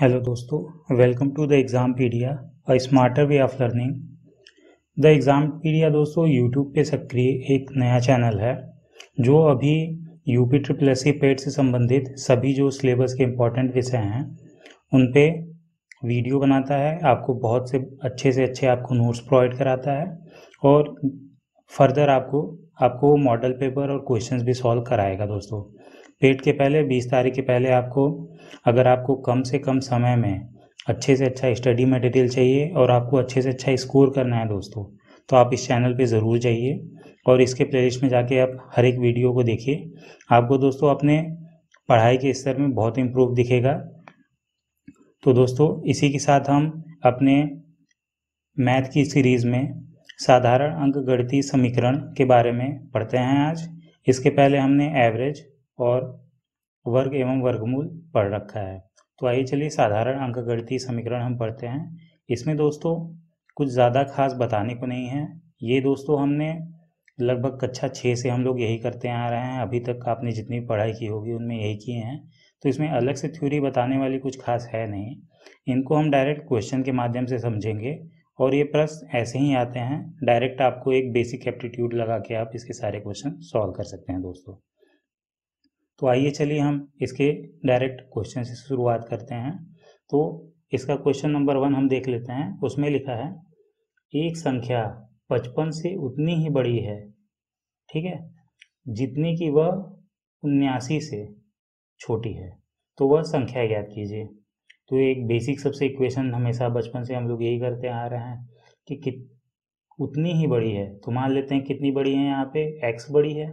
Hello दोस्तों, welcome to the Exampedia, a smarter way of learning. The Exampedia दोस्तों YouTube पे सक्रिय एक नया चैनल है जो अभी यूपी ट्रिपल एस सी पेट से संबंधित सभी जो सिलेबस के इम्पोर्टेंट विषय हैं उन पे वीडियो बनाता है, आपको बहुत से अच्छे आपको नोट्स प्रोवाइड कराता है और फर्दर आपको मॉडल पेपर और क्वेश्चंस भी सॉल्व कराएगा दोस्तों। पेट के पहले 20 तारीख के पहले अगर आपको कम से कम समय में अच्छे से अच्छा स्टडी मटेरियल चाहिए और आपको अच्छे से अच्छा स्कोर करना है दोस्तों, तो आप इस चैनल पे ज़रूर जाइए और इसके प्लेलिस्ट में जाके आप हर एक वीडियो को देखिए। आपको दोस्तों अपने पढ़ाई के स्तर में बहुत इम्प्रूव दिखेगा। तो दोस्तों इसी के साथ हम अपने मैथ की सीरीज़ में साधारण अंकगणितीय समीकरण के बारे में पढ़ते हैं आज। इसके पहले हमने एवरेज और वर्ग एवं वर्गमूल पढ़ रखा है। तो आइए चलिए साधारण अंकगणितीय समीकरण हम पढ़ते हैं। इसमें दोस्तों कुछ ज़्यादा खास बताने को नहीं है। ये दोस्तों हमने लगभग कक्षा 6 से हम लोग यही करते आ रहे हैं। अभी तक आपने जितनी पढ़ाई की होगी उनमें यही किए हैं, तो इसमें अलग से थ्योरी बताने वाली कुछ खास है नहीं। इनको हम डायरेक्ट क्वेश्चन के माध्यम से समझेंगे और ये प्रश्न ऐसे ही आते हैं, डायरेक्ट आपको एक बेसिक एप्टीट्यूड लगा के आप इसके सारे क्वेश्चन सॉल्व कर सकते हैं दोस्तों। तो आइए चलिए हम इसके डायरेक्ट क्वेश्चन से शुरुआत करते हैं। तो इसका क्वेश्चन नंबर 1 हम देख लेते हैं। उसमें लिखा है एक संख्या 55 से उतनी ही बड़ी है, ठीक है, जितनी कि वह 79 से छोटी है, तो वह संख्या ज्ञात कीजिए। तो एक बेसिक सबसे इक्वेशन हमेशा बचपन से हम लोग यही करते आ रहे हैं कि उतनी ही बड़ी है। तो मान लेते हैं कितनी बड़ी है, यहाँ पे x बड़ी है,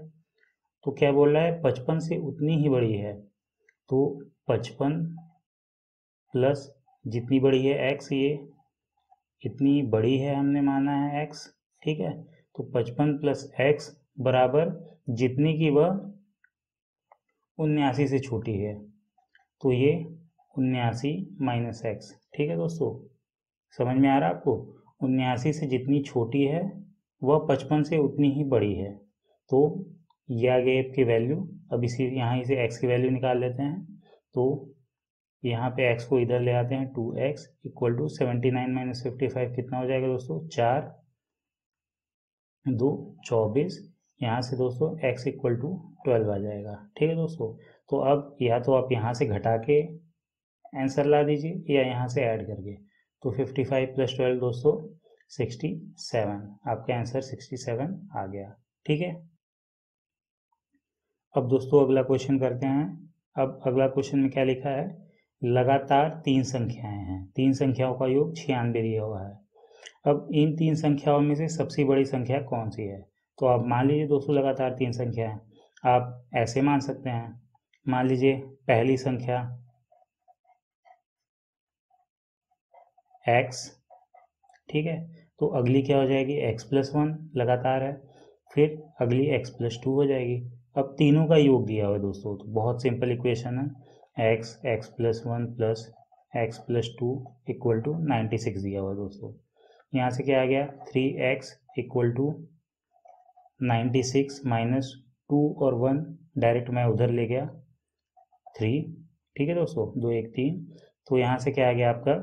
तो क्या बोल रहा है 55 से उतनी ही बड़ी है। तो 55 प्लस जितनी बड़ी है x, ये इतनी बड़ी है हमने माना है x, ठीक है। तो 55 प्लस x बराबर जितनी की वह 79 से छोटी है, तो ये 79 माइनस एक्स, ठीक है दोस्तों। समझ में आ रहा है आपको? 79 से जितनी छोटी है वह 55 से उतनी ही बड़ी है। तो ये आ गई आपकी वैल्यू। अब इसी यहाँ इसे x की वैल्यू निकाल लेते हैं। तो यहाँ पे x को इधर ले आते हैं, 2x इक्वल टू 79 माइनस 55 कितना हो जाएगा दोस्तों? 4 2 24। यहाँ से दोस्तों x इक्वल टू 12 आ जाएगा, ठीक है दोस्तों। तो अब या तो आप यहाँ से घटा के आंसर ला दीजिए या यहाँ से ऐड करके। तो 55 प्लस 12 दोस्तों 67, आपका आंसर 67 आ गया, ठीक है। अब दोस्तों अगला क्वेश्चन करते हैं। अब अगला क्वेश्चन में क्या लिखा है? लगातार 3 संख्याएं हैं, 3 संख्याओं का योग 96 दिया हुआ है। अब इन 3 संख्याओं में से सबसे बड़ी संख्या कौन सी है? तो आप मान लीजिए दोस्तों लगातार 3 संख्या है, आप ऐसे मान सकते हैं। मान लीजिए पहली संख्या x, ठीक है, तो अगली क्या हो जाएगी? x प्लस 1 लगातार है, फिर अगली x प्लस 2 हो जाएगी। अब तीनों का योग दिया हुआ है दोस्तों, तो बहुत सिंपल इक्वेशन है, x plus 1 plus x plus 2 equal to 96 दिया हुआ है दोस्तों। यहाँ से क्या आ गया? 3x इक्वल टू 96 माइनस 2 और 1 डायरेक्ट मैं उधर ले गया 3, ठीक है दोस्तों, 2 1 3। तो यहाँ से क्या आ गया आपका?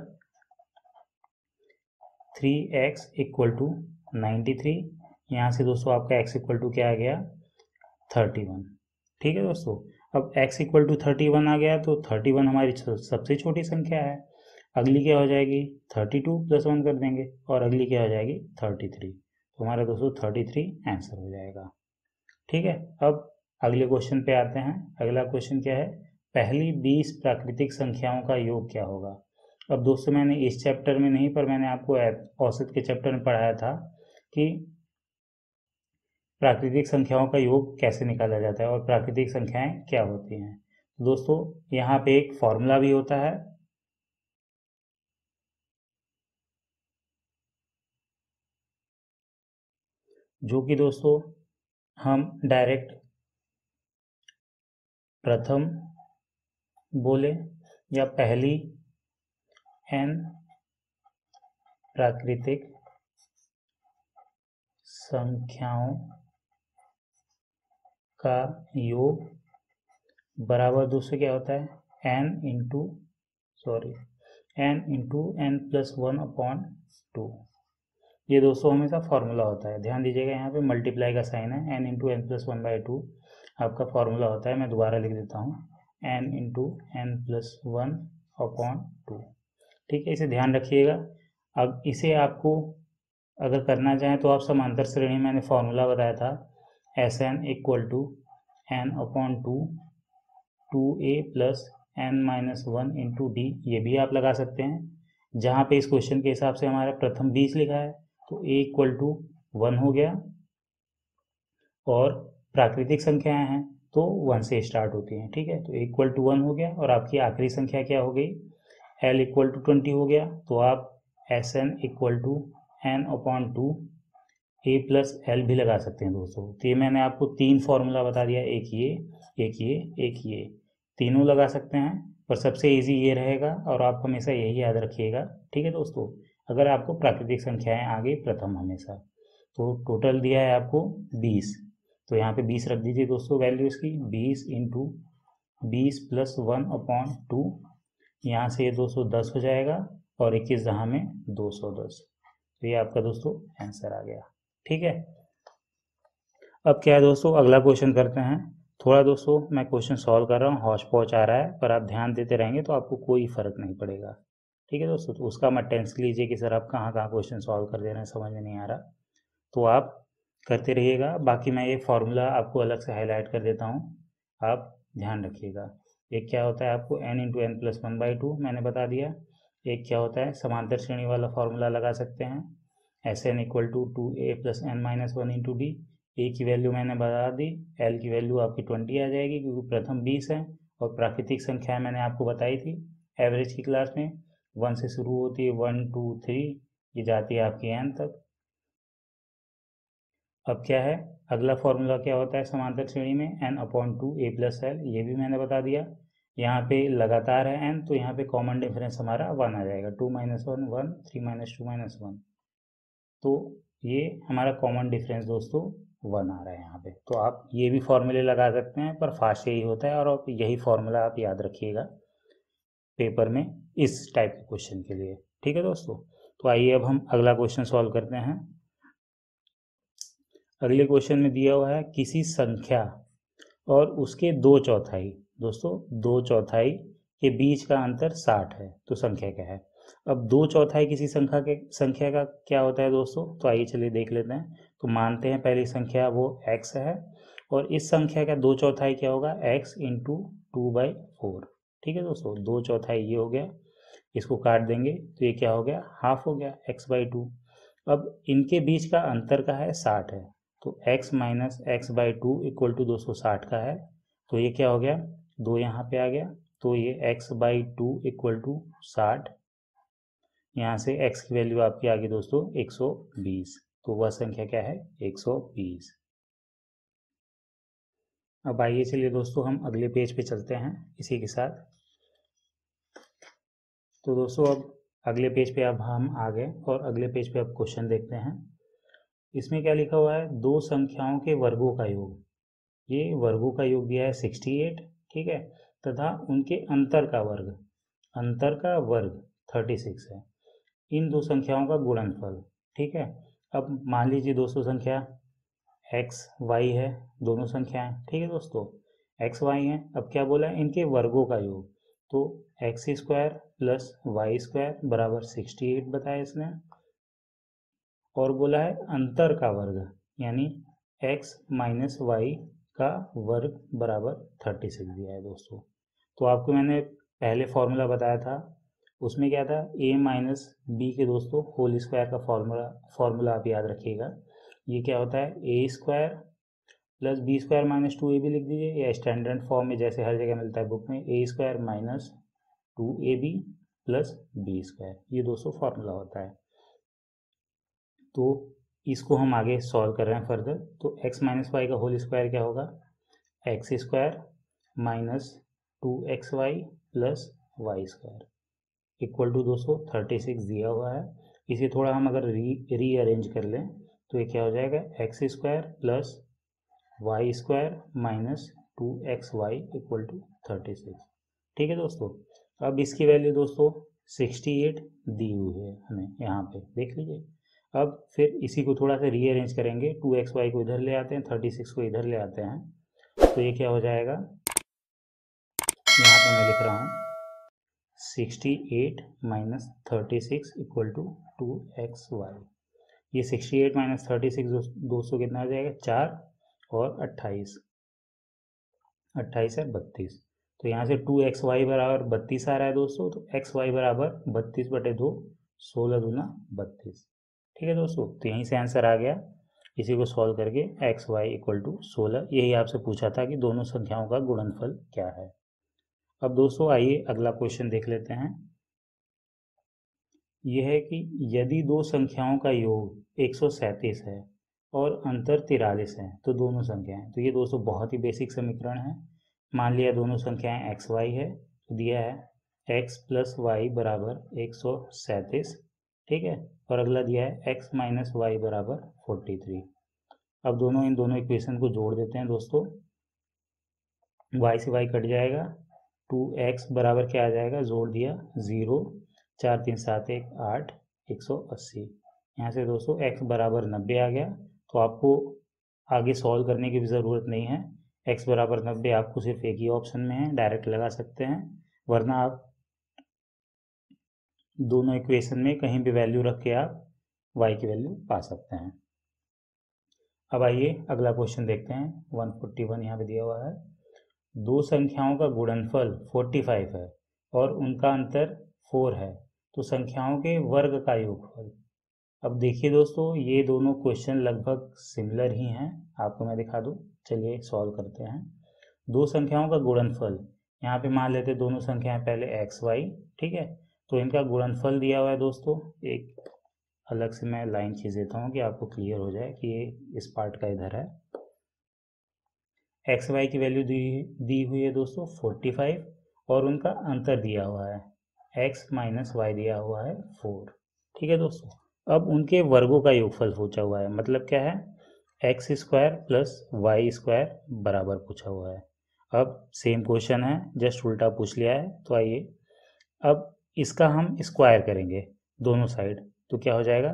3x equal to 93। यहाँ से दोस्तों आपका x इक्वल टू क्या आ गया? 31, ठीक है दोस्तों। अब x इक्वल टू 31 आ गया, तो 31 हमारी सबसे छोटी संख्या है। अगली क्या हो जाएगी? 32 प्लस 1 कर देंगे और अगली क्या हो जाएगी? 33। तो हमारा दोस्तों 33 आंसर हो जाएगा, ठीक है। अब अगले क्वेश्चन पे आते हैं। अगला क्वेश्चन क्या है? पहली 20 प्राकृतिक संख्याओं का योग क्या होगा? अब दोस्तों मैंने इस चैप्टर में नहीं, पर मैंने आपको औसत के चैप्टर में पढ़ाया था कि प्राकृतिक संख्याओं का योग कैसे निकाला जाता है और प्राकृतिक संख्याएं क्या होती हैं। तो दोस्तों यहाँ पे एक फॉर्मूला भी होता है, जो कि दोस्तों हम डायरेक्ट प्रथम बोले या पहली n प्राकृतिक संख्याओं का योग बराबर दोस्तों क्या होता है? n into n into N plus 1/2। ये दोस्तों हमेशा फॉर्मूला होता है, ध्यान दीजिएगा, यहाँ पे मल्टीप्लाई का साइन है, n इंटू एन प्लस 1/2 आपका फॉर्मूला होता है। मैं दोबारा लिख देता हूँ, n इंटू एन प्लस 1/2। ठीक है, इसे ध्यान रखिएगा। अब इसे आपको अगर करना चाहें तो आप समांतर श्रेणी, मैंने फॉर्मूला बताया था, S N equal to n/2 2a plus n-1 into D, ये भी आप लगा सकते हैं। जहाँ पे इस क्वेश्चन के हिसाब से हमारा प्रथम 20 लिखा है तो a इक्वल टू 1 हो गया, और प्राकृतिक संख्याएं हैं तो 1 से स्टार्ट होती हैं। ठीक है, तो a इक्वल टू 1 हो गया, और आपकी आखिरी संख्या क्या हो गई, l इक्वल टू 20 हो गया, तो आप S N equal to n/2 a plus L भी लगा सकते हैं दोस्तों। तो ये मैंने आपको 3 फॉर्मूला बता दिया, एक ये, एक ये, एक ये, तीनों लगा सकते हैं, पर सबसे इजी ये रहेगा, और आप हमेशा यही याद रखिएगा। ठीक है दोस्तों, अगर आपको प्राकृतिक संख्याएं आ गई प्रथम हमेशा, तो टोटल दिया है आपको 20, तो यहाँ पे 20 रख दीजिए दोस्तों, वैल्यू इसकी 20 इंटू 20 प्लस 1/2, यहाँ से ये 210 हो जाएगा, और 21 जहाँ में 210, तो ये आपका दोस्तों आंसर आ गया। ठीक है, अब क्या है दोस्तों, अगला क्वेश्चन करते हैं। थोड़ा दोस्तों मैं क्वेश्चन सॉल्व कर रहा हूँ, हौच पौच आ रहा है, पर आप ध्यान देते रहेंगे तो आपको कोई फर्क नहीं पड़ेगा। ठीक है दोस्तों, तो उसका मत टेंशन लीजिए कि सर आप कहाँ कहाँ क्वेश्चन सॉल्व कर दे रहे हैं, समझ में नहीं आ रहा, तो आप करते रहिएगा। बाकी मैं ये फॉर्मूला आपको अलग से हाईलाइट कर देता हूँ, आप ध्यान रखिएगा। एक क्या होता है आपको n इंटू एन प्लस 1/2 मैंने बता दिया। एक क्या होता है, समांतर श्रेणी वाला फॉर्मूला लगा सकते हैं, S N equal to 2a plus n-1 into D. A की वैल्यू मैंने बता दी, एल की वैल्यू आपकी 20 आ जाएगी क्योंकि प्रथम 20 है, और प्राकृतिक संख्या मैंने आपको बताई थी एवरेज की क्लास में, 1 से शुरू होती है, 1 2 3, ये जाती है आपकी n तक। अब क्या है, अगला फॉर्मूला क्या होता है समांतर श्रेणी में, n/2 a प्लस एल, ये भी मैंने बता दिया। यहाँ पे लगातार है n, तो यहाँ पे कॉमन डिफरेंस हमारा 1 आ जाएगा, 2 - 1 1, 3 - 2 - 1, तो ये हमारा कॉमन डिफरेंस दोस्तों 1 आ रहा है यहाँ पे। तो आप ये भी फॉर्मूले लगा सकते हैं, पर फास्ट यही होता है, और आप यही फॉर्मूला आप याद रखिएगा पेपर में इस टाइप के क्वेश्चन के लिए। ठीक है दोस्तों, तो आइए अब हम अगला क्वेश्चन सॉल्व करते हैं। अगले क्वेश्चन में दिया हुआ है, किसी संख्या और उसके 2/4, दोस्तों 2/4 के बीच का अंतर 60 है, तो संख्या क्या है। अब 2/4 किसी संख्या का क्या होता है दोस्तों, तो आइए चलिए देख लेते हैं। तो मानते हैं पहली संख्या वो x है, और इस संख्या का 2/4 क्या होगा, x इंटू 2/4। ठीक है दोस्तों, 2/4 ये हो गया, इसको काट देंगे तो ये क्या हो गया, हाफ हो गया, x/2। अब इनके बीच का अंतर का है 60 है, तो x minus x/2 equal to 260 का है, तो ये क्या हो गया, 2 यहाँ पे आ गया, तो ये x/2 इक्वल टू 60, यहाँ से x की वैल्यू आपकी आ गई दोस्तों 120, तो वह संख्या क्या है, 120। अब आइए चलिए दोस्तों हम अगले पेज पे चलते हैं इसी के साथ। तो दोस्तों अब अगले पेज पे अब हम आ गए, और अगले पेज पे अब क्वेश्चन देखते हैं। इसमें क्या लिखा हुआ है, दो संख्याओं के वर्गों का योग, ये वर्गों का योग दिया है 68, ठीक है, तथा उनके अंतर का वर्ग 36 है, इन दो संख्याओं का गुणनफल। ठीक है, अब मान लीजिए दोस्तों संख्या x y है, दोनों संख्याएं, ठीक है दोस्तों, x y है। अब क्या बोला है, इनके वर्गों का योग, तो x² प्लस y² बराबर 68 बताया इसने, और बोला है अंतर का वर्ग, यानी x माइनस वाई का वर्ग बराबर 36 दिया है दोस्तों। तो आपको मैंने पहले फॉर्मूला बताया था, उसमें क्या था, a माइनस बी के दोस्तों होल स्क्वायर का फॉर्मूला आप याद रखिएगा। ये क्या होता है, a² plus b² minus 2ab लिख दीजिए, या स्टैंडर्ड फॉर्म में जैसे हर जगह मिलता है बुक में, a² minus 2ab plus b², ये दोस्तों फॉर्मूला होता है। तो इसको हम आगे सॉल्व कर रहे हैं फर्दर, तो x माइनस वाई का होल स्क्वायर क्या होगा, x² minus 2xy plus y² equal to दोस्तों 36 दिया हुआ है। इसे थोड़ा हम अगर रीअरेंज कर लें तो ये क्या हो जाएगा, x² plus y² minus 2xy equal to 36। ठीक है दोस्तों, अब इसकी वैल्यू दोस्तों 68 दी हुई है हमें, यहाँ पे देख लीजिए। अब फिर इसी को थोड़ा सा रीअरेंज करेंगे, 2xy को इधर ले आते हैं, 36 को इधर ले आते हैं, तो ये क्या हो जाएगा, यहाँ पे मैं लिख रहा हूँ 68 माइनस 36 इक्वल टू 2xy। ये 68 माइनस 36 दोस्तों कितना हो जाएगा, 4 और 28, 28 है 32। तो यहाँ से 2xy बराबर 32 आ रहा है दोस्तों, तो xy बराबर 32/2, 16 दूना 32। ठीक है दोस्तों, तो यहीं से आंसर आ गया। इसी को सॉल्व करके xy इक्वल टू 16, यही आपसे पूछा था कि दोनों संख्याओं का गुणनफल क्या है। अब दोस्तों आइए अगला क्वेश्चन देख लेते हैं। यह है कि यदि दो संख्याओं का योग 137 है और अंतर 43 है तो दोनों संख्याएं, तो ये दोस्तों बहुत ही बेसिक समीकरण है। मान लिया दोनों संख्याएं एक्स वाई है, तो दिया है x प्लस वाई बराबर 137, ठीक है, और अगला दिया है x माइनस वाई बराबर 43। अब इन दोनों इक्वेशन को जोड़ देते हैं दोस्तों, y से y कट जाएगा, 2x बराबर क्या आ जाएगा, जोड़ दिया 0, 4 3 7 1 8, 180। यहाँ से दोस्तों x बराबर 90 आ गया। तो आपको आगे सॉल्व करने की भी ज़रूरत नहीं है, x बराबर 90 आपको सिर्फ एक ही ऑप्शन में है, डायरेक्ट लगा सकते हैं, वरना आप दोनों इक्वेशन में कहीं भी वैल्यू रख के आप y की वैल्यू पा सकते हैं। अब आइए अगला क्वेश्चन देखते हैं, 141 यहाँ पे दिया हुआ है। दो संख्याओं का गुणनफल 45 है और उनका अंतर 4 है, तो संख्याओं के वर्ग का योगफल। अब देखिए दोस्तों, ये दोनों क्वेश्चन लगभग सिमिलर ही हैं, आपको मैं दिखा दूं, चलिए सॉल्व करते हैं। दो संख्याओं का गुणनफल, यहाँ पे मान लेते दोनों संख्याएं पहले एक्स वाई, ठीक है, तो इनका गुणनफल दिया हुआ है दोस्तों। एक अलग से मैं लाइन खींच देता हूँ कि आपको क्लियर हो जाए कि ये इस पार्ट का इधर है। एक्स वाई की वैल्यू दी हुई है दोस्तों 45, और उनका अंतर दिया हुआ है एक्स माइनस वाई दिया हुआ है 4, ठीक है दोस्तों। अब उनके वर्गों का योगफल पूछा हुआ है, मतलब क्या है, X square plus Y square बराबर पूछा हुआ है। अब सेम क्वेश्चन है, जस्ट उल्टा पूछ लिया है। तो आइए अब इसका हम स्क्वायर करेंगे दोनों साइड, तो क्या हो जाएगा,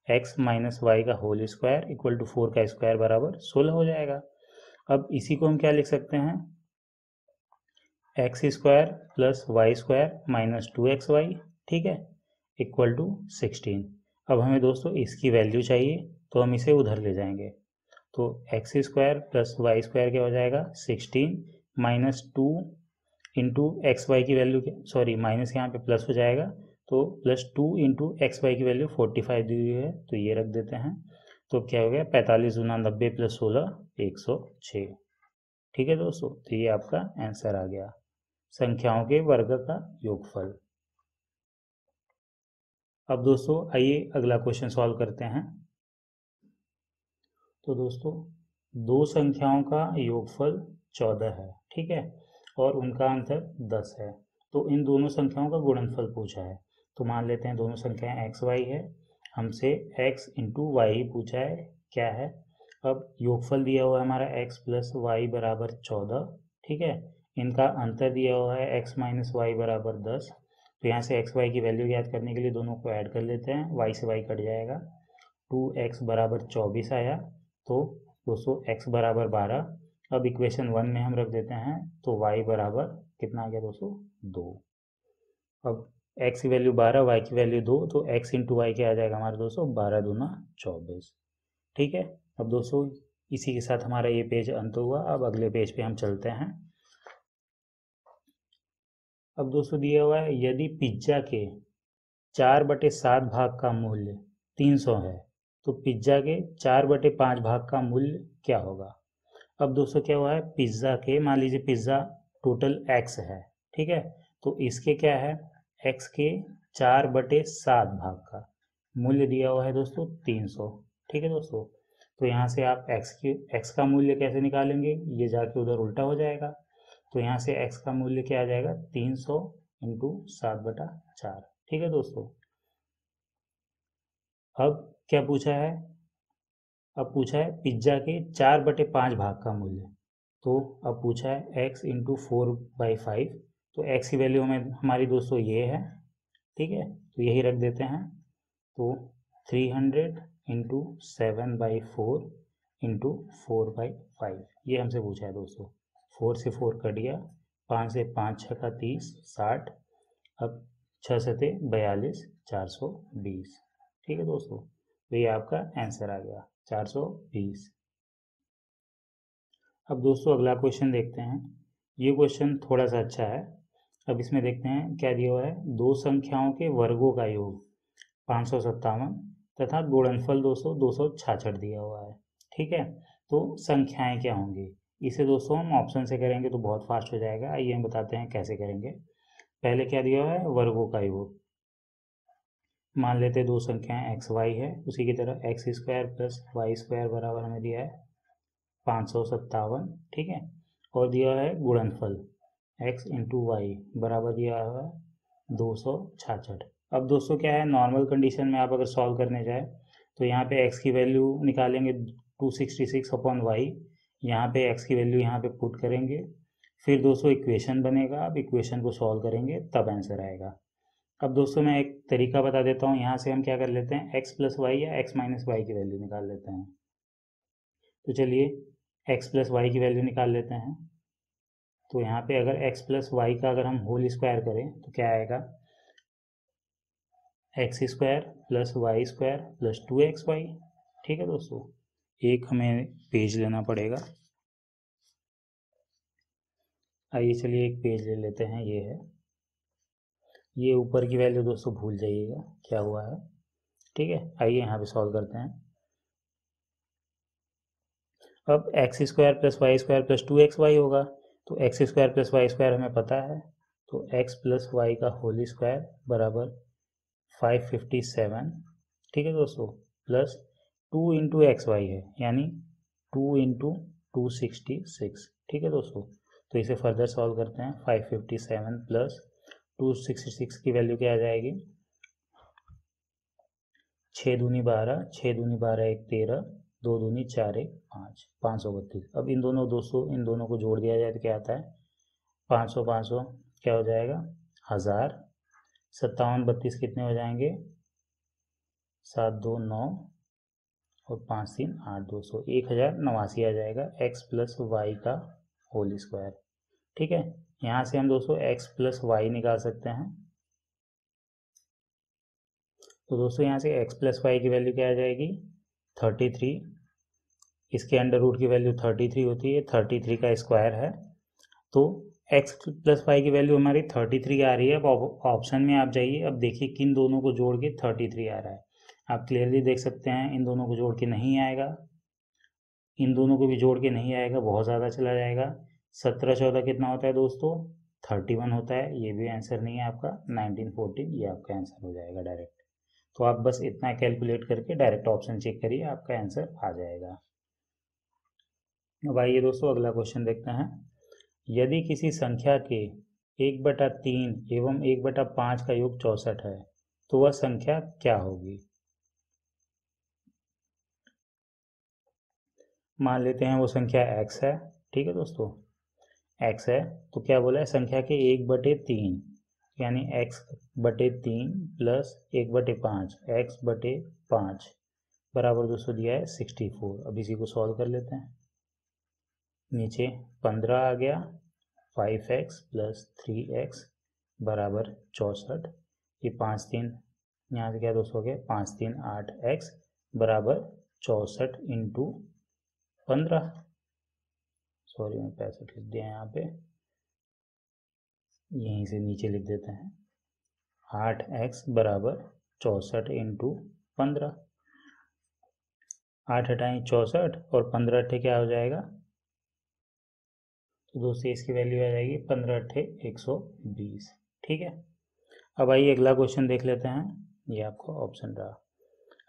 एक्स माइनस वाई का होल स्क्वायर इक्वल टू 4 का स्क्वायर बराबर 16 हो जाएगा। अब इसी को हम क्या लिख सकते हैं, X square plus Y square minus 2xy, ठीक है, इक्वल टू 16। अब हमें दोस्तों इसकी वैल्यू चाहिए, तो हम इसे उधर ले जाएंगे, तो X square plus Y square क्या हो जाएगा, 16 माइनस 2 इंटू एक्स वाई की वैल्यू, सॉरी माइनस यहाँ पे प्लस हो जाएगा, तो प्लस 2 इंटू एक्स वाई की वैल्यू 45 दी हुई है, तो ये रख देते हैं। तो क्या हो गया, 45 गुना 90 प्लस 16 106, ठीक है दोस्तों। तो ये आपका आंसर आ गया, संख्याओं के वर्ग का योगफल। अब दोस्तों आइए अगला क्वेश्चन सॉल्व करते हैं। तो दोस्तों दो संख्याओं का योगफल 14 है, ठीक है, और उनका अंतर 10 है, तो इन दोनों संख्याओं का गुणनफल पूछा है। तो मान लेते हैं दोनों संख्याएं एक्स वाई है, हमसे x इंटू वाई पूछा है क्या है। अब योगफल दिया हुआ है हमारा x प्लस वाई बराबर 14, ठीक है, इनका अंतर दिया हुआ है x माइनस वाई बराबर 10। तो यहाँ से एक्स वाई की वैल्यू याद करने के लिए दोनों को ऐड कर लेते हैं, y से y कट जाएगा, 2x बराबर 24 आया, तो दोस्तों x बराबर 12। अब इक्वेशन 1 में हम रख देते हैं, तो y बराबर कितना आ गया दोस्तों, 2। अब x की वैल्यू 12, y की वैल्यू 2, तो x इंटू वाई क्या आ जाएगा हमारे दोस्तों, 12 दूना 24, ठीक है। अब दोस्तों इसी के साथ हमारा ये पेज अंत हुआ। अब अगले पेज पे हम चलते हैं। अब दोस्तों दिया हुआ है, यदि पिज्जा के 4/7 भाग का मूल्य 300 है, तो पिज्जा के 4/5 भाग का मूल्य क्या होगा। अब दोस्तों क्या हुआ है, पिज्ज़ा के, मान लीजिए पिज्ज़ा टोटल x है, ठीक है, तो इसके क्या है, x के 4/7 भाग का मूल्य दिया हुआ है दोस्तों 300, ठीक है दोस्तों। तो यहाँ से आप x का मूल्य कैसे निकालेंगे, ये जाके उधर उल्टा हो जाएगा, तो यहाँ से x का मूल्य क्या आ जाएगा, 300 इंटू 7/4, ठीक है दोस्तों। अब क्या पूछा है, अब पूछा है पिज्ज़ा के 4/5 भाग का मूल्य, तो अब पूछा है x इंटू 4/5, तो x की वैल्यू हमें हमारी दोस्तों ये है, ठीक है, तो यही रख देते हैं। तो 300 इंटू 7/4 इंटू 4/5 ये हमसे पूछा है दोस्तों। 4 से 4 कट गया, 5 से 5 छः का 30 60, अब 6 सते 42 420। ठीक है दोस्तों, तो ये आपका आंसर आ गया 420। अब दोस्तों अगला क्वेश्चन देखते हैं। ये क्वेश्चन थोड़ा सा अच्छा है। अब इसमें देखते हैं क्या दिया हुआ है। दो संख्याओं के वर्गों का योग 557 तथा गुणनफल दोस्तों 266 दिया हुआ है। ठीक है, तो संख्याएं क्या होंगी, इसे दोस्तों हम ऑप्शन से करेंगे तो बहुत फास्ट हो जाएगा। आइए हम बताते हैं कैसे करेंगे। पहले क्या दिया हुआ है, वर्गों का योग। मान लेते हैं दो संख्याएं एक्स वाई है, उसी की तरह X square plus Y square बराबर हमें दिया है 557। ठीक है, और दिया है गुणनफल x इंटू वाई बराबर दिया हुआ है 266। अब दोस्तों क्या है, नॉर्मल कंडीशन में आप अगर सॉल्व करने जाए तो यहाँ पे x की वैल्यू निकालेंगे 266 अपॉन वाई, यहाँ पे x की वैल्यू यहाँ पे पुट करेंगे, फिर दोस्तों इक्वेशन बनेगा। अब इक्वेशन को सॉल्व करेंगे तब आंसर आएगा। अब दोस्तों मैं एक तरीका बता देता हूँ, यहाँ से हम क्या कर लेते हैं, x प्लस वाई या x माइनस वाई की वैल्यू निकाल लेते हैं। तो चलिए x प्लस वाई की वैल्यू निकाल लेते हैं। तो यहाँ पे अगर x प्लस वाई का अगर हम होल स्क्वायर करें तो क्या आएगा, X square plus Y square plus 2xy। ठीक है दोस्तों, एक हमें पेज लेना पड़ेगा। आइए चलिए एक पेज ले लेते हैं, ये है। ये ऊपर की वैल्यू दोस्तों भूल जाइएगा क्या हुआ है। ठीक है, आइए यहाँ पे सॉल्व करते हैं। अब X square plus Y square plus 2xy होगा, तो X square plus Y square हमें पता है, तो एक्स प्लस वाई का होल स्क्वायर बराबर 557। ठीक है दोस्तों, प्लस 2 इंटू एक्स वाई है, यानी 2 इंटू 266। ठीक है दोस्तों, तो इसे फर्दर सॉल्व करते हैं। 557 प्लस 266 की वैल्यू क्या आ जाएगी, 6 दूनी 12, 6 दूनी 12 1 13, 2 दूनी 4 1 5, 532। अब इन दोनों दोस्तों, इन दोनों को जोड़ दिया जाए तो क्या आता है, 500 500 क्या हो जाएगा 1000, 57 32 कितने हो जाएंगे, 7 2 9 और 5 3 8, 200 1089 आ जाएगा एक्स प्लस वाई का होल स्क्वायर। ठीक है, यहाँ से हम दोस्तों एक्स प्लस वाई निकाल सकते हैं। तो दोस्तों यहाँ से एक्स प्लस वाई की वैल्यू क्या आ जाएगी, 33। इसके अंडर रूट की वैल्यू 33 होती है, 33 का स्क्वायर है, तो एक्स प्लस वाई की वैल्यू हमारी 33 आ रही है। अब ऑप्शन में आप जाइए, अब देखिए किन दोनों को जोड़ के 33 आ रहा है। आप क्लियरली देख सकते हैं इन दोनों को जोड़ के नहीं आएगा, इन दोनों को भी जोड़ के नहीं आएगा, बहुत ज़्यादा चला जाएगा। 17 14 कितना होता है दोस्तों, 31 होता है, ये भी आंसर नहीं है आपका। 19 14 ये आपका आंसर हो जाएगा डायरेक्ट। तो आप बस इतना कैलकुलेट करके डायरेक्ट ऑप्शन चेक करिए, आपका आंसर आ जाएगा। अब आइए दोस्तों अगला क्वेश्चन देखते हैं। यदि किसी संख्या के 1/3 एवं 1/5 का योग 64 है तो वह संख्या क्या होगी। मान लेते हैं वो संख्या x है। ठीक है दोस्तों, x है, तो क्या बोला है, संख्या के 1/3 यानी x/3 प्लस 1/5 x/5 बराबर दोस्तों दिया है 64। अब इसी को सॉल्व कर लेते हैं। नीचे 15 आ गया, 5x प्लस 3x बराबर 64। ये 5 3 यहाँ से क्या दोस्तों हो गया, 5 3 8x बराबर 64 इंटू 15। सॉरी मैं 65 लिख दिया यहाँ पे, यहीं से नीचे लिख देते हैं। 8x बराबर 64 इंटू 15, 8 हटाएँ 64 और 15 अट्ठे क्या हो जाएगा, तो दोस्तों इसकी वैल्यू आ जाएगी 15 अट्ठे 120। ठीक है, अब आइए अगला क्वेश्चन देख लेते हैं। ये आपका ऑप्शन रहा।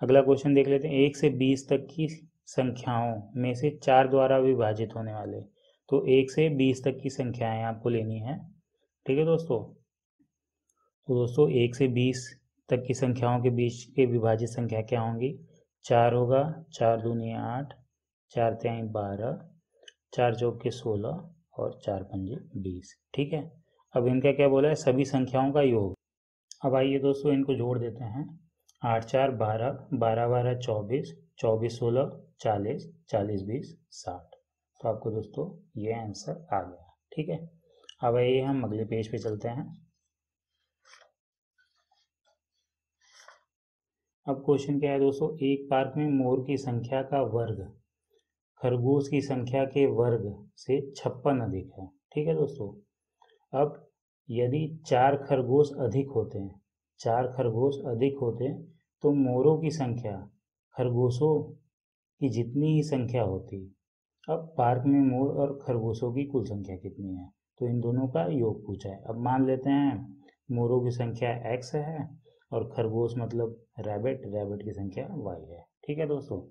अगला क्वेश्चन देख लेते हैं। 1 से 20 तक की संख्याओं में से 4 द्वारा विभाजित होने वाले, तो 1 से 20 तक की संख्याएं आपको लेनी है। ठीक है दोस्तों, तो दोस्तों 1 से 20 तक की संख्याओं के बीच के विभाजित संख्या क्या होंगी, 4 होगा, 4 दूनी 8, 4 तिहाई 12, 4 चौके 16 और 4 पंजे 20। ठीक है, अब इनका क्या बोला है, सभी संख्याओं का योग। अब आइए दोस्तों इनको जोड़ देते हैं। 8 4 12, 12 12 24, 24 16 40, 40 20 60। तो आपको दोस्तों ये आंसर आ गया। ठीक है, अब आइए हम अगले पेज पे चलते हैं। अब क्वेश्चन क्या है दोस्तों, एक पार्क में मोर की संख्या का वर्ग खरगोश की संख्या के वर्ग से 56 अधिक है। ठीक है दोस्तों, अब यदि 4 खरगोश अधिक होते हैं, 4 खरगोश अधिक होते हैं तो मोरों की संख्या खरगोशों की जितनी ही संख्या होती। अब पार्क में मोर और खरगोशों की कुल संख्या कितनी है, तो इन दोनों का योग पूछा है। अब मान लेते हैं मोरों की संख्या x है और खरगोश मतलब रैबिट, रैबिट की संख्या y है। ठीक है दोस्तों,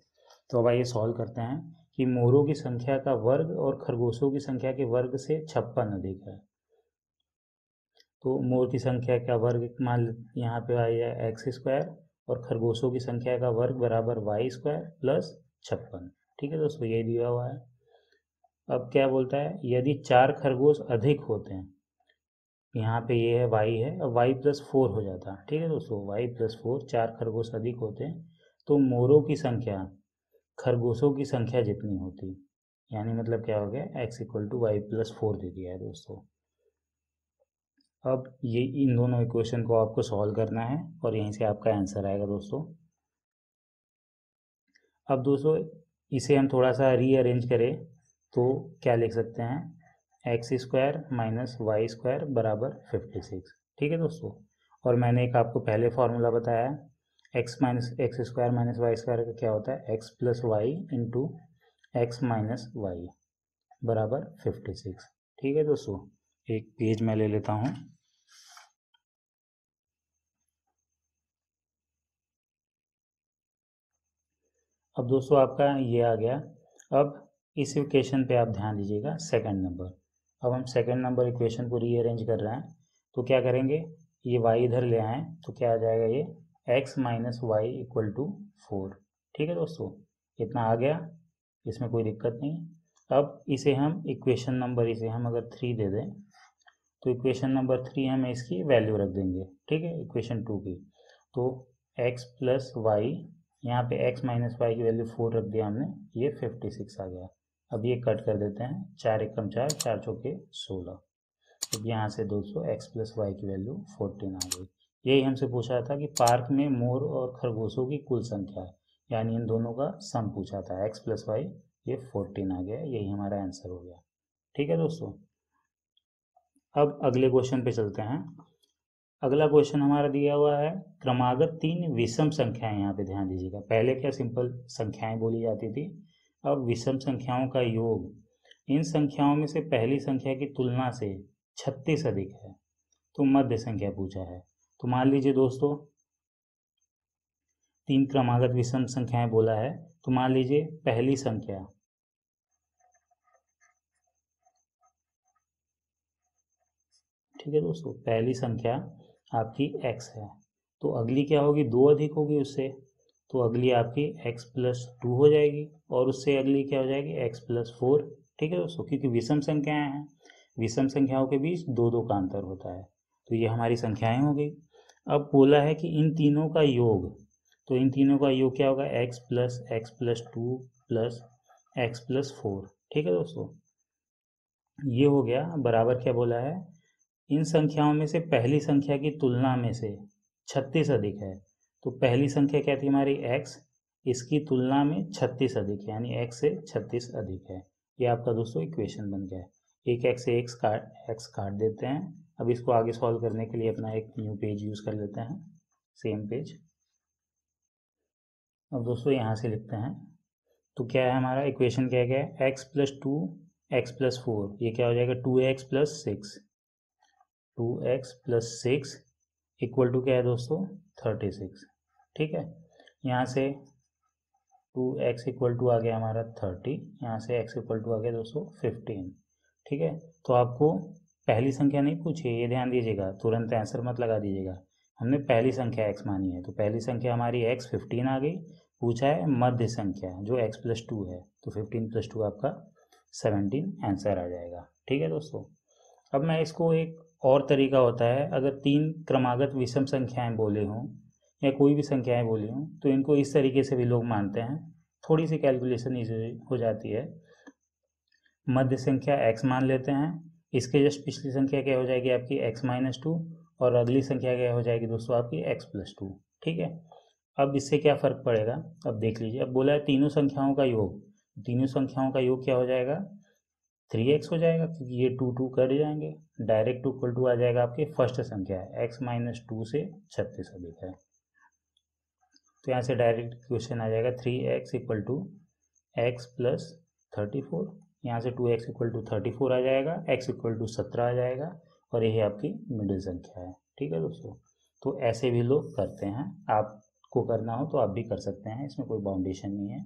तो अब आइए सॉल्व करते हैं कि मोरों की संख्या का वर्ग और खरगोशों की संख्या के वर्ग से 56 अधिक है। तो मोर की संख्या का वर्ग मान यहाँ पे आया एक्स स्क्वायर और खरगोशों की संख्या का वर्ग बराबर वाई स्क्वायर प्लस 56। ठीक है दोस्तों, ये दिया हुआ है। अब क्या बोलता है, यदि 4 खरगोश अधिक होते हैं, यहाँ पे ये है वाई है, अब वाई प्लस 4 हो जाता है। ठीक है दोस्तों, वाई प्लस 4, 4 खरगोश अधिक होते हैं तो मोरों की संख्या खरगोशों की संख्या जितनी होती, यानी मतलब क्या हो गया, X equal to Y plus 4 दे दिया है दोस्तों। अब ये इन दोनों इक्वेशन को आपको सॉल्व करना है और यहीं से आपका आंसर आएगा दोस्तों। अब दोस्तों इसे हम थोड़ा सा रीअरेंज करें तो क्या लिख सकते हैं, X square minus Y square बराबर 56। ठीक है दोस्तों, और मैंने एक आपको पहले फॉर्मूला बताया, X minus X square minus Y square का क्या होता है, X plus Y into X minus Y बराबर 56। ठीक है दोस्तों, एक पेज मैं ले लेता हूँ। अब दोस्तों आपका ये आ गया। अब इस इक्वेशन पे आप ध्यान दीजिएगा, सेकंड नंबर। अब हम सेकंड नंबर इक्वेशन को रीअरेंज कर रहे हैं, तो क्या करेंगे, ये y इधर ले आएँ तो क्या आ जाएगा, ये x minus Y equal to 4। ठीक है दोस्तों, इतना आ गया, इसमें कोई दिक्कत नहीं। अब इसे हम इक्वेशन नंबर, इसे हम अगर 3 दे दें तो इक्वेशन नंबर 3 हम इसकी वैल्यू रख देंगे। ठीक है, इक्वेशन 2 की, तो x प्लस वाई, यहाँ पे x माइनस वाई की वैल्यू 4 रख दिया हमने, ये 56 आ गया। अब ये कट कर देते हैं, 4 एकम 4, 4 चौके 16। अब यहाँ से दोस्तों x प्लस वाई की वैल्यू 14 आ गई। यही हमसे पूछा था कि पार्क में मोर और खरगोशों की कुल संख्या है, यानी इन दोनों का सम पूछा था, x प्लस वाई, ये 14 आ गया, यही हमारा आंसर हो गया। ठीक है दोस्तों, अब अगले क्वेश्चन पे चलते हैं। अगला क्वेश्चन हमारा दिया हुआ है, क्रमागत 3 विषम संख्याएं, यहाँ पे ध्यान दीजिएगा। पहले क्या सिंपल संख्याएं बोली जाती थी, अब विषम संख्याओं का योग इन संख्याओं में से पहली संख्या की तुलना से 36 अधिक है, तो मध्य संख्या पूछा है। तो मान लीजिए दोस्तों 3 क्रमागत विषम संख्याएं बोला है, तो मान लीजिए पहली संख्या, ठीक है दोस्तों, पहली संख्या आपकी x है, तो अगली क्या होगी, 2 अधिक होगी उससे, तो अगली आपकी x प्लस 2 हो जाएगी, और उससे अगली क्या हो जाएगी, x प्लस 4। ठीक है दोस्तों, क्योंकि विषम संख्याएं हैं, विषम संख्याओं के बीच 2 2 का अंतर होता है, तो ये हमारी संख्याएं हो गई। अब बोला है कि इन तीनों का योग, तो इन तीनों का योग क्या होगा, x plus 2 plus x plus 4। ठीक है दोस्तों, ये हो गया, बराबर क्या बोला है, इन संख्याओं में से पहली संख्या की तुलना में से 36 अधिक है। तो पहली संख्या क्या थी हमारी x, इसकी तुलना में 36 अधिक है, यानी x से 36 अधिक है। ये आपका दोस्तों इक्वेशन बन गया है। एक x से x काट देते हैं। अब इसको आगे सॉल्व करने के लिए अपना एक न्यू पेज यूज़ कर लेते हैं, सेम पेज। अब दोस्तों यहाँ से लिखते हैं, तो क्या है हमारा इक्वेशन, क्या है, x प्लस 2 एक्स प्लस 4, ये क्या हो जाएगा, 2x plus 6, 2x plus 6 equal to क्या है दोस्तों, 36। ठीक है, यहाँ से 2x इक्वल टू आ गया हमारा 30, यहाँ से x इक्वल टू आ गया दोस्तों 15। ठीक है, तो आपको पहली संख्या नहीं पूछी है, ये ध्यान दीजिएगा, तुरंत आंसर मत लगा दीजिएगा। हमने पहली संख्या x मानी है, तो पहली संख्या हमारी x 15 आ गई। पूछा है मध्य संख्या जो x प्लस 2 है, तो 15 प्लस 2 आपका 17 आंसर आ जाएगा। ठीक है दोस्तों, अब मैं इसको एक और तरीका होता है, अगर 3 क्रमागत विषम संख्याएं बोले हों या कोई भी संख्याएं बोली हों तो इनको इस तरीके से भी लोग मानते हैं। थोड़ी सी कैलकुलेशन ईजी हो जाती है। मध्य संख्या x मान लेते हैं, इसके जस्ट पिछली संख्या क्या हो जाएगी आपकी x-2 और अगली संख्या क्या हो जाएगी दोस्तों आपकी x+2। ठीक है, अब इससे क्या फ़र्क पड़ेगा, अब देख लीजिए। अब बोला है तीनों संख्याओं का योग, तीनों संख्याओं का योग क्या हो जाएगा, 3x हो जाएगा, क्योंकि ये 2 कट जाएंगे, डायरेक्ट इक्वल टू आ जाएगा आपकी फर्स्ट संख्या है x-2 से 36 अधिक है, तो यहाँ से डायरेक्ट क्वेश्चन आ जाएगा 3x equal to x plus 34। यहाँ से 2x इक्वल टू 34 आ जाएगा, x इक्वल टू 17 आ जाएगा, और यही आपकी मिडिल संख्या है। ठीक है दोस्तों, तो ऐसे भी लोग करते हैं, आपको करना हो तो आप भी कर सकते हैं, इसमें कोई बाउंडेशन नहीं है।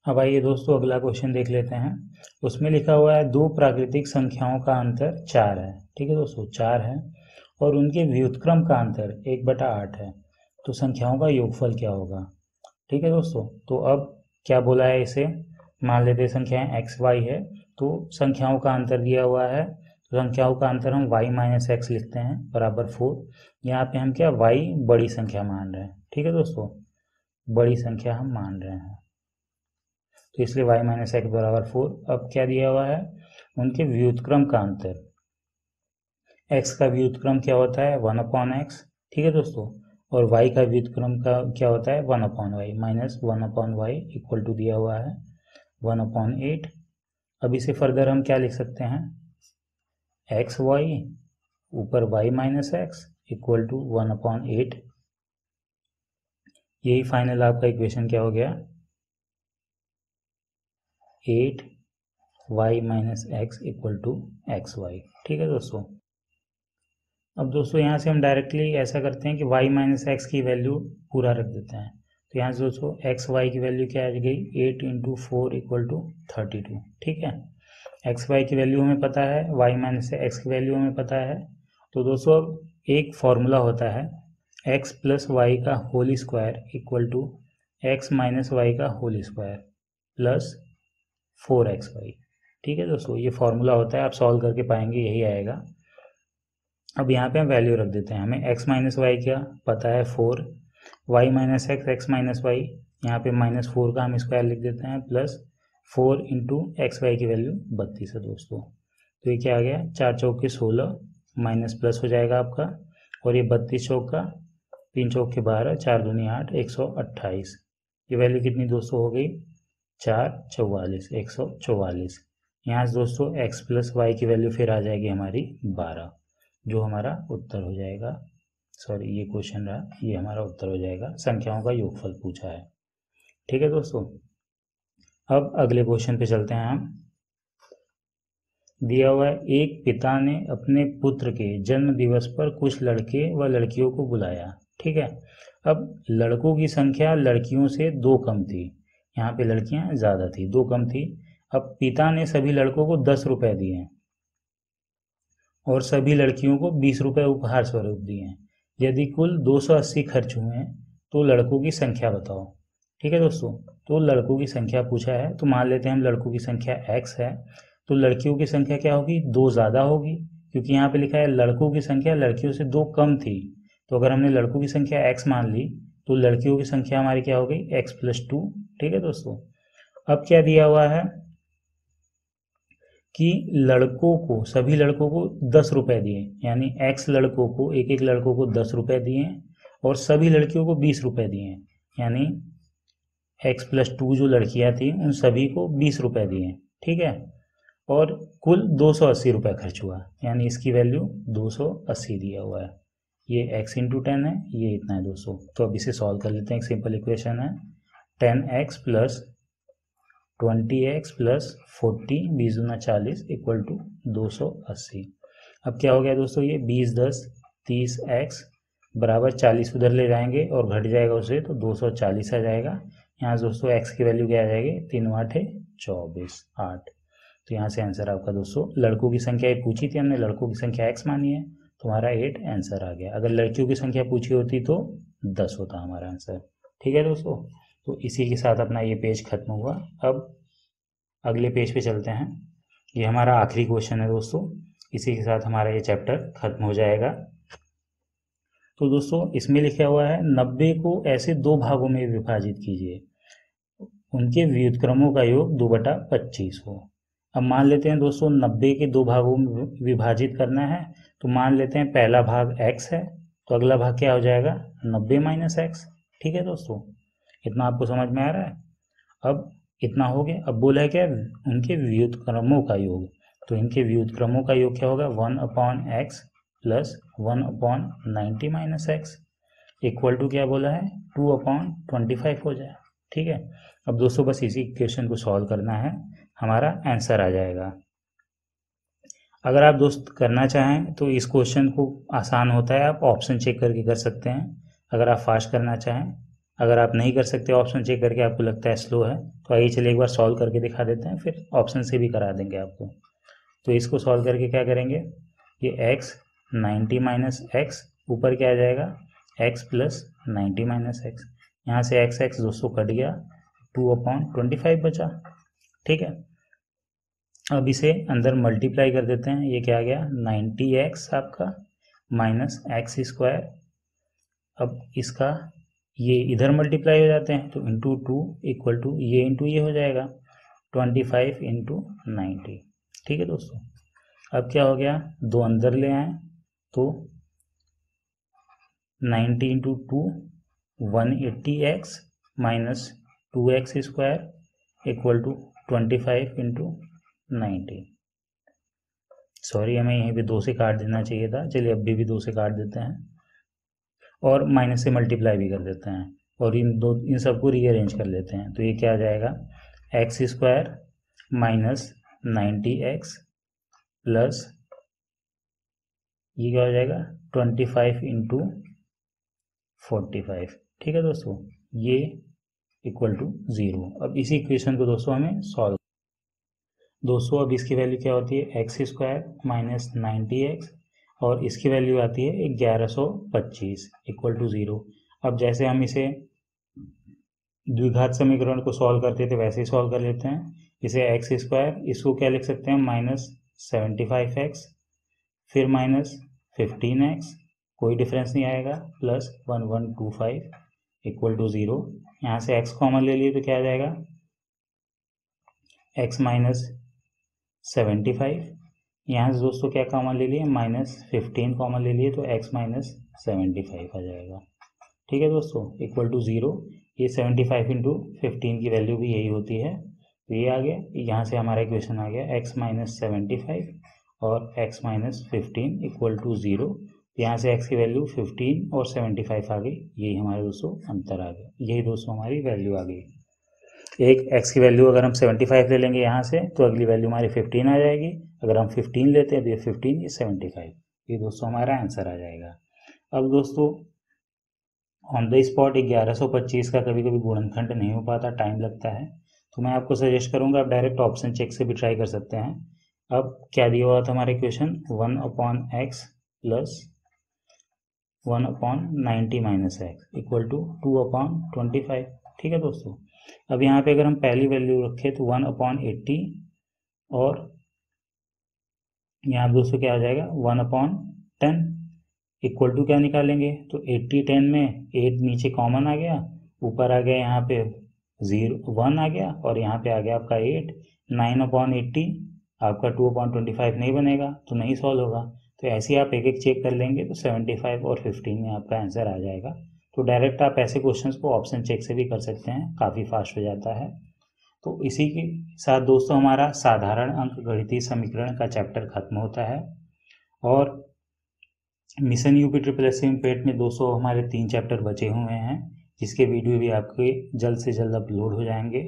अब आइए दोस्तों अगला क्वेश्चन देख लेते हैं। उसमें लिखा हुआ है 2 प्राकृतिक संख्याओं का अंतर 4 है। ठीक है दोस्तों, 4 है और उनके व्युत्क्रम का अंतर 1/8 है, तो संख्याओं का योगफल क्या होगा। ठीक है दोस्तों, तो अब क्या बोला है, इसे मान लेते हैं संख्याएं x y है, तो संख्याओं का अंतर दिया हुआ है, तो संख्याओं का अंतर हम y माइनस एक्स लिखते हैं बराबर 4। यहाँ पे हम क्या y बड़ी संख्या मान रहे हैं। ठीक है दोस्तों, बड़ी संख्या हम मान रहे हैं, तो इसलिए y माइनस एक्स बराबर 4। अब क्या दिया हुआ है, उनके व्युत्क्रम का अंतर, x का व्युत्क्रम क्या होता है 1/x। ठीक है दोस्तों, और y का व्युत्क्रम का क्या होता है 1/y minus 1/y equal to दिया हुआ है 1/8। अब इसे फर्दर हम क्या लिख सकते हैं, एक्स वाई ऊपर y minus X equal to 1/8। यही फाइनल आपका इक्वेशन क्या हो गया, 8y minus X equal to X Y. ठीक है दोस्तों, अब दोस्तों यहाँ से हम डायरेक्टली ऐसा करते हैं कि y माइनस एक्स की वैल्यू पूरा रख देते हैं, तो यहाँ से दोस्तों एक्स वाई की वैल्यू क्या आ गई, 8 × 4 इक्वल टू 32। ठीक है, एक्स वाई की वैल्यू हमें पता है, y माइनस एक्स की वैल्यू हमें पता है, तो दोस्तों अब एक फॉर्मूला होता है x प्लस वाई का whole square equal to X minus Y का होल स्क्वायर प्लस 4xy। ठीक है दोस्तों, ये फॉर्मूला होता है, आप सॉल्व करके पाएंगे यही आएगा। अब यहाँ पे हम वैल्यू रख देते हैं, हमें x माइनस वाई क्या पता है 4, y minus X X minus Y, यहाँ पे -4 का हम स्क्वायर लिख देते हैं प्लस 4 × एक्स वाई की वैल्यू 32 है दोस्तों। तो ये क्या आ गया, 4 चौके 16 माइनस प्लस हो जाएगा आपका, और ये 32 चौका 3 चौके 12 4 दूनी 8 128। ये वैल्यू कितनी दोस्तों हो गई, 444 144। यहाँ से दोस्तों x प्लस वाई की वैल्यू फिर आ जाएगी हमारी 12, जो हमारा उत्तर हो जाएगा। सॉरी, ये क्वेश्चन रहा, ये हमारा उत्तर हो जाएगा, संख्याओं का योगफल पूछा है। ठीक है दोस्तों, अब अगले क्वेश्चन पे चलते हैं हम। दिया हुआ है, एक पिता ने अपने पुत्र के जन्म दिवस पर कुछ लड़के व लड़कियों को बुलाया। ठीक है, अब लड़कों की संख्या लड़कियों से 2 कम थी, यहाँ पे लड़कियां ज़्यादा थी, 2 कम थी। अब पिता ने सभी लड़कों को 10 रुपये दिए और सभी लड़कियों को 20 रुपये उपहार स्वरूप दिए हैं। यदि कुल 280 खर्च हुए हैं तो लड़कों की संख्या बताओ। ठीक है दोस्तों, तो लड़कों की संख्या पूछा है, तो मान लेते हैं हम लड़कों की संख्या x है, तो लड़कियों की संख्या क्या होगी, 2 ज़्यादा होगी, क्योंकि यहाँ पे लिखा है लड़कों की संख्या लड़कियों से 2 कम थी। तो अगर हमने लड़कों की संख्या x मान ली तो लड़कियों की संख्या हमारी क्या हो गई, x+2। ठीक है दोस्तों, अब क्या दिया हुआ है कि लड़कों को, सभी लड़कों को 10 रुपये दिए, यानी x लड़कों को, एक एक लड़कों को 10 रुपये दिए और सभी लड़कियों को 20 रुपये दिए, यानी x+2 जो लड़कियां थी उन सभी को 20 रुपये दिए। ठीक है, और कुल 280 रुपये खर्च हुआ, यानी इसकी वैल्यू 280 दिया हुआ है। ये x × 10 है, ये इतना है दोस्तों। तो अब इसे सॉल्व कर लेते हैं, एक सिंपल इक्वेशन है 10x प्लस 20x प्लस 40 20 दूना 40 इक्वल टू 280। अब क्या हो गया दोस्तों, ये 20 10 30x बराबर 40 उधर ले जाएंगे और घट जाएगा उसे, तो 240 आ जाएगा। यहाँ से दोस्तों x की वैल्यू क्या आ जाएगी, 3 8 24 8। तो यहाँ से आंसर आपका दोस्तों, लड़कों की संख्या पूछी थी हमने, लड़कों की संख्या x मानी है, तो हमारा 8 आंसर आ गया। अगर लड़कियों की संख्या पूछी होती तो 10 होता हमारा आंसर। ठीक है दोस्तों, तो इसी के साथ अपना ये पेज खत्म हुआ। अब अगले पेज पे चलते हैं, ये हमारा आखिरी क्वेश्चन है दोस्तों। इसी के साथ हमारा ये चैप्टर खत्म हो जाएगा। तो दोस्तों इसमें लिखा हुआ है 90 को ऐसे दो भागों में विभाजित कीजिए, उनके व्युत्क्रमों का योग 2/25 हो। अब मान लेते हैं दोस्तों 90 के दो भागों में विभाजित करना है, तो मान लेते हैं पहला भाग x है, तो अगला भाग क्या हो जाएगा 90 - x। ठीक है दोस्तों, इतना आपको समझ में आ रहा है। अब इतना हो गया। अब बोला है क्या उनके व्युत्क्रमों का योग, तो इनके व्युत्क्रमों का योग क्या होगा 1/x plus 1/90 - x equal to क्या बोला है 2/25 हो जाए। ठीक है, अब दोस्तों बस इसी क्वेश्चन को सॉल्व करना है, हमारा आंसर आ जाएगा। अगर आप दोस्त करना चाहें तो इस क्वेश्चन को आसान होता है, आप ऑप्शन चेक करके कर सकते हैं अगर आप फास्ट करना चाहें। अगर आप नहीं कर सकते ऑप्शन चेक करके, आपको लगता है स्लो है, तो आइए चलिए एक बार सॉल्व करके दिखा देते हैं, फिर ऑप्शन से भी करा देंगे आपको। तो इसको सॉल्व करके क्या करेंगे, ये x 90 - x ऊपर क्या आ जाएगा x प्लस 90 - x, यहाँ से x दोस्तों कट गया, 2/25 बचा। ठीक है, अब इसे अंदर मल्टीप्लाई कर देते हैं, ये क्या आ गया 90x आपका माइनस x²। अब इसका ये इधर मल्टीप्लाई हो जाते हैं, तो इंटू 2 इक्वल टू ये इंटू ये हो जाएगा 25 × 90। ठीक है दोस्तों, अब क्या हो गया दो अंदर ले आए, तो 90 × 2 180x minus 2x² equal to 25 × 90। Sorry, हमें यहीं पे 2 से काट देना चाहिए था, चलिए अब भी 2 से काट देते हैं और माइनस से मल्टीप्लाई भी कर देते हैं, और इन सबको रीअरेंज कर लेते हैं। तो ये क्या आ जाएगा x² माइनस 90x प्लस ये क्या हो जाएगा 25 × 45। ठीक है दोस्तों, ये इक्वल टू 0। अब इसी इक्वेशन को दोस्तों हमें सॉल्व, दोस्तों अब इसकी वैल्यू क्या होती है x² माइनस 90x और इसकी वैल्यू आती है 1125 इक्वल टू 0। अब जैसे हम इसे द्विघात समीकरण को सॉल्व करते थे वैसे ही सॉल्व कर लेते हैं। इसे x², इसको क्या लिख सकते हैं -75x, फिर -15x, कोई डिफरेंस नहीं आएगा, प्लस 1125 इक्वल टू 0। यहाँ से x कॉमन ले लिए तो क्या आ जाएगा x माइनस 75, यहाँ से दोस्तों क्या कॉमन ले लिए -15 कॉमन ले लिए, तो x माइनस 75 आ जाएगा। ठीक है दोस्तों, इक्वल टू 0। ये 75 × 15 की वैल्यू भी यही होती है, तो ये आ गया, यहाँ से हमारा इक्वेशन आ गया x माइनस 75 और x माइनस 15 इक्वल टू 0। यहाँ से x की वैल्यू 15 और 75 आ गई, यही हमारे दोस्तों अंतर आ गया, यही दोस्तों हमारी वैल्यू आ गई। एक x की वैल्यू अगर हम 75 ले लेंगे यहाँ से, तो अगली वैल्यू हमारी 15 आ जाएगी। अगर हम 15 लेते हैं तो ये 15, ये 75, ये दोस्तों हमारा आंसर आ जाएगा। अब दोस्तों ऑन द स्पॉट 1125 का कभी कभी गुणनखंड नहीं हो पाता, टाइम लगता है, तो मैं आपको सजेस्ट करूंगा आप डायरेक्ट ऑप्शन चेक से भी ट्राई कर सकते हैं। अब क्या दिया हुआ था हमारे question 1/x plus 1/90 - x equal to 2/25। ठीक है दोस्तों, अब यहाँ पे अगर हम पहली वैल्यू रखें तो 1/80 और यहाँ दोस्तों क्या आ जाएगा 1/10 इक्वल टू क्या निकालेंगे, तो 80 10 में 8 नीचे कॉमन आ गया, ऊपर आ गया यहाँ पे 1 आ गया और यहाँ पे आ गया आपका 8। 9/80 आपका 2/25 नहीं बनेगा तो नहीं सॉल्व होगा, तो ऐसे ही आप एक एक चेक कर लेंगे तो 75 और 15 में आपका आंसर आ जाएगा। तो डायरेक्ट आप ऐसे क्वेश्चंस को ऑप्शन चेक से भी कर सकते हैं, काफ़ी फास्ट हो जाता है। तो इसी के साथ दोस्तों हमारा साधारण अंक गणितीय समीकरण का चैप्टर खत्म होता है, और मिशन यूपी SSC पेट में दोस्तों हमारे 3 चैप्टर बचे हुए हैं, जिसके वीडियो भी आपके जल्द से जल्द अपलोड हो जाएंगे।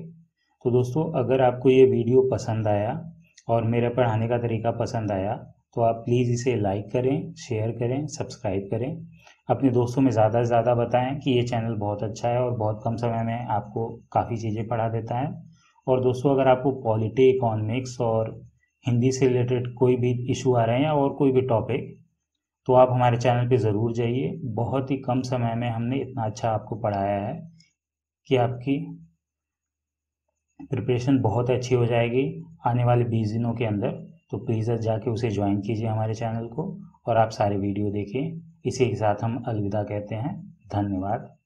तो दोस्तों अगर आपको ये वीडियो पसंद आया और मेरे पढ़ाने का तरीका पसंद आया, तो आप प्लीज़ इसे लाइक करें, शेयर करें, सब्सक्राइब करें, अपने दोस्तों में ज़्यादा से ज़्यादा बताएं कि ये चैनल बहुत अच्छा है और बहुत कम समय में आपको काफ़ी चीज़ें पढ़ा देता है। और दोस्तों अगर आपको पॉलिटी, इकोनॉमिक्स और हिंदी से रिलेटेड कोई भी इशू आ रहे हैं या और कोई भी टॉपिक, तो आप हमारे चैनल पे ज़रूर जाइए। बहुत ही कम समय में हमने इतना अच्छा आपको पढ़ाया है कि आपकी प्रिपरेशन बहुत अच्छी हो जाएगी आने वाले 20 दिनों के अंदर। तो प्लीज़ जाके उसे ज्वाइन कीजिए हमारे चैनल को और आप सारे वीडियो देखिए। इसी के साथ हम अलविदा कहते हैं। धन्यवाद।